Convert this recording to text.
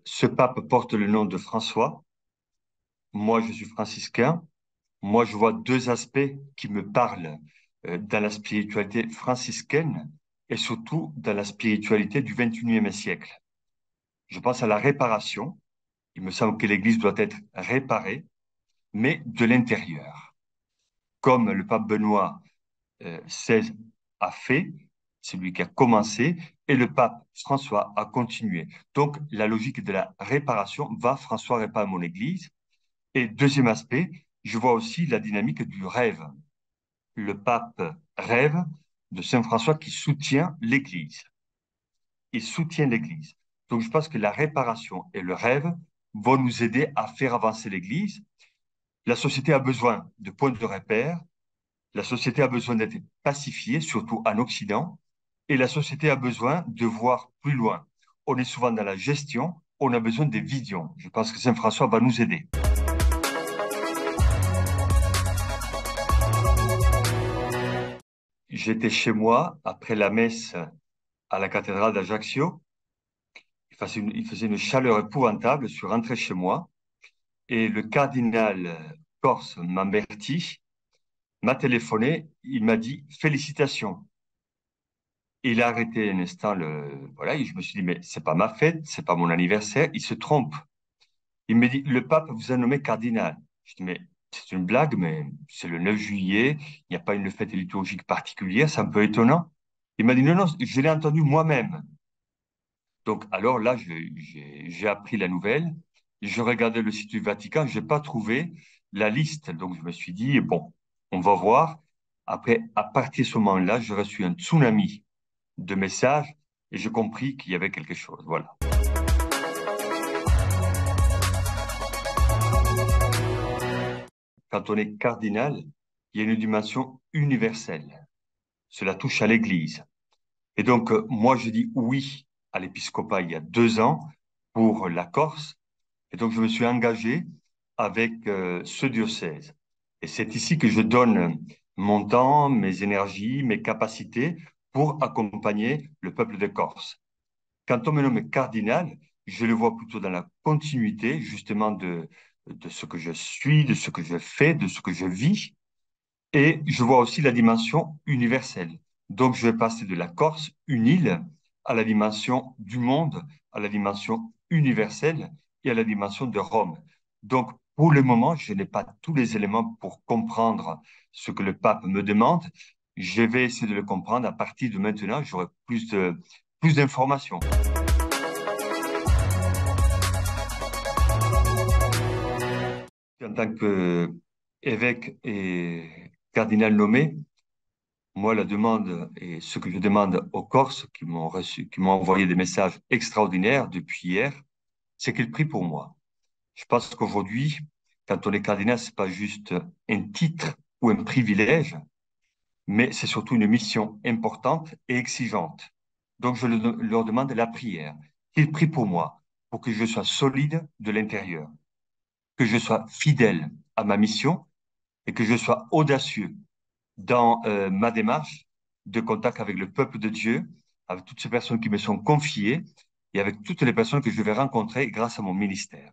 Ce pape porte le nom de François. Moi, je suis franciscain. Moi, je vois deux aspects qui me parlent dans la spiritualité franciscaine et surtout dans la spiritualité du 21e siècle. Je pense à la réparation. Il me semble que l'Église doit être réparée, mais de l'intérieur. Comme le pape Benoît XVI a fait, c'est lui qui a commencé, et le pape François a continué. Donc, la logique de la réparation va, François répare mon Église. Et deuxième aspect, je vois aussi la dynamique du rêve. Le pape rêve de Saint François qui soutient l'Église. Il soutient l'Église. Donc je pense que la réparation et le rêve vont nous aider à faire avancer l'Église. La société a besoin de points de repère. La société a besoin d'être pacifiée, surtout en Occident. Et la société a besoin de voir plus loin. On est souvent dans la gestion, on a besoin des visions. Je pense que Saint François va nous aider. J'étais chez moi après la messe à la cathédrale d'Ajaccio. Il faisait une chaleur épouvantable. Je suis rentré chez moi et le cardinal corse Mamberti m'a téléphoné. Il m'a dit félicitations. Il a arrêté un instant voilà, et je me suis dit, mais c'est pas ma fête, c'est pas mon anniversaire. Il se trompe. Il me dit, le pape vous a nommé cardinal. Je dis, mais c'est une blague, mais c'est le 9 juillet. Il n'y a pas une fête liturgique particulière. C'est un peu étonnant. Il m'a dit, non, non, je l'ai entendu moi-même. Donc, alors là, j'ai appris la nouvelle. Je regardais le site du Vatican, je n'ai pas trouvé la liste. Donc, je me suis dit, bon, on va voir. Après, à partir de ce moment-là, j'ai reçu un tsunami de messages et j'ai compris qu'il y avait quelque chose. Voilà. Quand on est cardinal, il y a une dimension universelle. Cela touche à l'Église. Et donc, moi, je dis oui à l'épiscopat il y a 2 ans pour la Corse. Et donc, je me suis engagé avec ce diocèse. Et c'est ici que je donne mon temps, mes énergies, mes capacités pour accompagner le peuple de Corse. Quand on me nomme cardinal, je le vois plutôt dans la continuité, justement, de ce que je suis, de ce que je fais, de ce que je vis. Et je vois aussi la dimension universelle. Donc, je vais passer de la Corse, une île, à la dimension du monde, à la dimension universelle et à la dimension de Rome. Donc, pour le moment, je n'ai pas tous les éléments pour comprendre ce que le pape me demande. Je vais essayer de le comprendre. À partir de maintenant, j'aurai plus d'informations. En tant qu'évêque et cardinal nommé, moi, la demande et ce que je demande aux Corses qui m'ont envoyé des messages extraordinaires depuis hier, c'est qu'ils prient pour moi. Je pense qu'aujourd'hui, quand on est cardinal, c'est pas juste un titre ou un privilège, mais c'est surtout une mission importante et exigeante. Donc, leur demande la prière, qu'ils prient pour moi, pour que je sois solide de l'intérieur, que je sois fidèle à ma mission et que je sois audacieux dans ma démarche de contact avec le peuple de Dieu, avec toutes ces personnes qui me sont confiées et avec toutes les personnes que je vais rencontrer grâce à mon ministère.